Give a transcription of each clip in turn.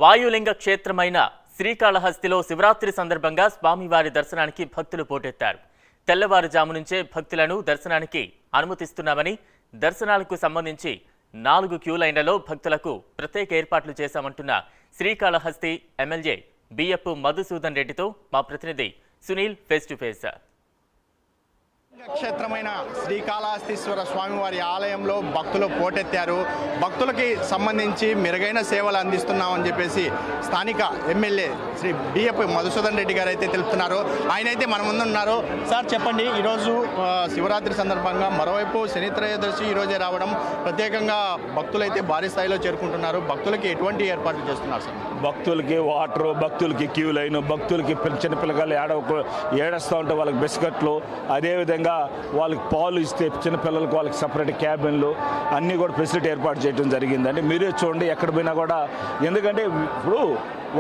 వాయులింగ క్షేత్రమైన శ్రీకాళహస్తిలో శివరాత్రి సందర్భంగా స్వామివారి దర్శనానికి భక్తులు పోటెత్తారు. తెల్లవారుజాము నుంచే భక్తులను దర్శనానికి అనుమతిస్తున్నామని, దర్శనాలకు సంబంధించి 4 క్యూ లైన్లలో భక్తులకు ప్రత్యేక ఏర్పాట్లు చేశామంటున్న శ్రీకాళహస్తి ఎమ్మెల్యే బియ్యపు మధుసూదన్ రెడ్డితో మా ప్రతినిధి సునీల్ ఫేస్ టు ఫేస్. క్షేత్రమైన శ్రీకాళహస్తీశ్వర స్వామివారి ఆలయంలో భక్తులు పోటెత్తారు. భక్తులకి సంబంధించి మెరుగైన సేవలు అందిస్తున్నామని చెప్పేసి స్థానిక ఎమ్మెల్యే శ్రీ బియ్యపు మధుసూదన్ రెడ్డి గారు అయితే తెలుపుతున్నారు. ఆయన అయితే మన ముందు ఉన్నారు. సార్ చెప్పండి, ఈరోజు శివరాత్రి సందర్భంగా మరోవైపు శని త్రయోదశి ఈరోజే రావడం, ప్రత్యేకంగా భక్తులు అయితే భారీ స్థాయిలో చేరుకుంటున్నారు. భక్తులకి ఎటువంటి ఏర్పాట్లు చేస్తున్నారు సార్? భక్తులకి వాటరు, భక్తులకి క్యూ లైన్, భక్తులకి చిన్నపిల్లగాళ్ళు ఏడస్తూ ఉంటే వాళ్ళకి బిస్కెట్లు, అదేవిధంగా వాళ్ళకి పాలు ఇస్తే చిన్నపిల్లలకు వాళ్ళకి సపరేట్ క్యాబిన్లు అన్నీ కూడా ఫెసిలిటీ ఏర్పాటు చేయడం జరిగిందండి. మీరే చూడండి, ఎక్కడ పోయినా కూడా. ఎందుకంటే ఇప్పుడు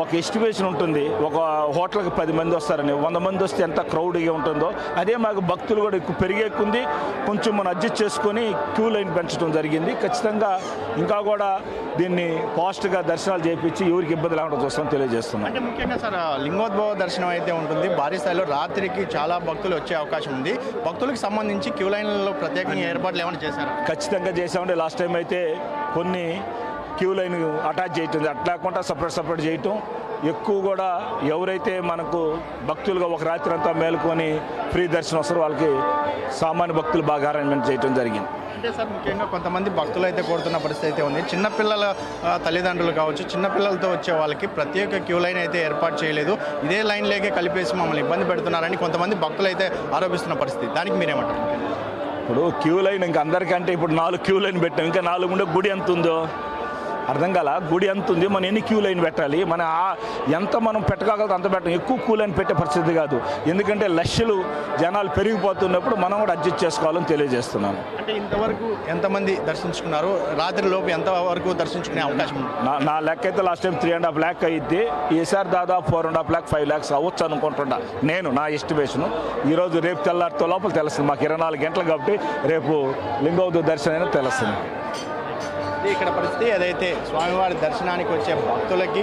ఒక ఎస్టిమేషన్ ఉంటుంది, ఒక హోటల్కి 10 మంది వస్తారని, 100 మంది వస్తే ఎంత క్రౌడ్గా ఉంటుందో అదే మాకు భక్తులు కూడా ఎక్కువ పెరిగేకుంది. కొంచెం మనం అడ్జస్ట్ చేసుకొని క్యూ లైన్ పెంచడం జరిగింది. ఖచ్చితంగా ఇంకా కూడా దీన్ని ఫాస్ట్గా దర్శనాలు చేయించి ఎవరికి ఇబ్బంది లేకుండా చూస్తామని తెలియజేస్తున్నాం. అంటే ముఖ్యంగా సార్, లింగోద్భవ దర్శనం అయితే ఉంటుంది. భారీ స్థాయిలో రాత్రికి చాలా భక్తులు వచ్చే అవకాశం ఉంది. భక్తులకు సంబంధించి క్యూ లైన్లలో ప్రత్యేకంగా ఏర్పాట్లు ఏమైనా చేశారు? ఖచ్చితంగా చేసామంటే లాస్ట్ టైం అయితే కొన్ని క్యూ లైన్ అటాచ్ చేయటం, అట్లా లేకుండా సపరేట్ చేయటం. ఎక్కువ కూడా ఎవరైతే మనకు భక్తులుగా ఒక రాత్రి అంతా మేలుకొని ఫ్రీ దర్శనం వస్తారో వాళ్ళకి సామాన్య భక్తులు బాగా అరేంజ్మెంట్ చేయడం జరిగింది. అంటే సార్, ముఖ్యంగా కొంతమంది భక్తులు అయితే కోరుతున్న పరిస్థితి అయితే ఉంది. చిన్నపిల్లల తల్లిదండ్రులు కావచ్చు, చిన్నపిల్లలతో వచ్చే వాళ్ళకి ప్రత్యేక క్యూ లైన్ అయితే ఏర్పాటు చేయలేదు, ఇదే లైన్ లేకే కలిపేసి మమ్మల్ని ఇబ్బంది పెడుతున్నారని కొంతమంది భక్తులు అయితే ఆరోపిస్తున్న పరిస్థితి. దానికి మీరేమంటారు? ఇప్పుడు క్యూ లైన్ ఇంకా అందరికంటే ఇప్పుడు 4 క్యూ లైన్ పెట్టాం. ఇంకా 4 ఉండే గుడి ఎంత ఉందో అర్థం కాల. గుడి ఎంత ఉంది, మనం ఎన్ని క్యూ లైన్ పెట్టాలి, మన ఎంత మనం పెట్టగలుగుతాం అంత పెట్టాం. ఎక్కువ క్యూ లైన్ పెట్టే పరిస్థితి కాదు, ఎందుకంటే లక్షలు జనాలు పెరిగిపోతున్నప్పుడు మనం కూడా అడ్జస్ట్ చేసుకోవాలని తెలియజేస్తున్నాను. అంటే ఇంతవరకు ఎంతమంది దర్శించుకున్నారు? రాత్రి లోపు ఎంతవరకు దర్శించుకునే అవకాశం ఉంది? నా లెక్క అయితే లాస్ట్ టైం 3.5 lakh అయ్యింది. ఈసారి దాదాపు 4.5 lakh 5 lakhs అవ్వచ్చు అనుకుంటున్నా నేను, నా ఎస్టిమేషను. ఈరోజు రేపు తెల్లారితో లోపల తెలుస్తుంది. మాకు 24 గంటలు కాబట్టి రేపు లింగోద్భవ దర్శనం అయినా తెలుస్తుంది. ఇక్కడ పరిస్థితి ఏదైతే స్వామివారి దర్శనానికి వచ్చే భక్తులకి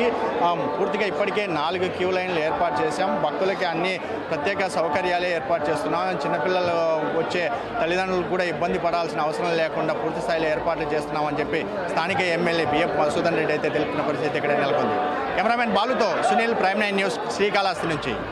పూర్తిగా ఇప్పటికే 4 క్యూ లైన్లు ఏర్పాటు చేశాం. భక్తులకి అన్ని ప్రత్యేక సౌకర్యాలే ఏర్పాటు చేస్తున్నాం. చిన్నపిల్లలు వచ్చే తల్లిదండ్రులు కూడా ఇబ్బంది పడాల్సిన అవసరం లేకుండా పూర్తి స్థాయిలో ఏర్పాట్లు చేస్తున్నామని చెప్పి స్థానిక ఎమ్మెల్యే బియ్యపు మధుసూదన్ రెడ్డి అయితే తెలిపిన పరిస్థితి ఇక్కడ నెలకొంది. కెమెరామెన్ బాలుతో సునీల్, ప్రైమ్ 9 న్యూస్, శ్రీకాళహస్తి నుంచి.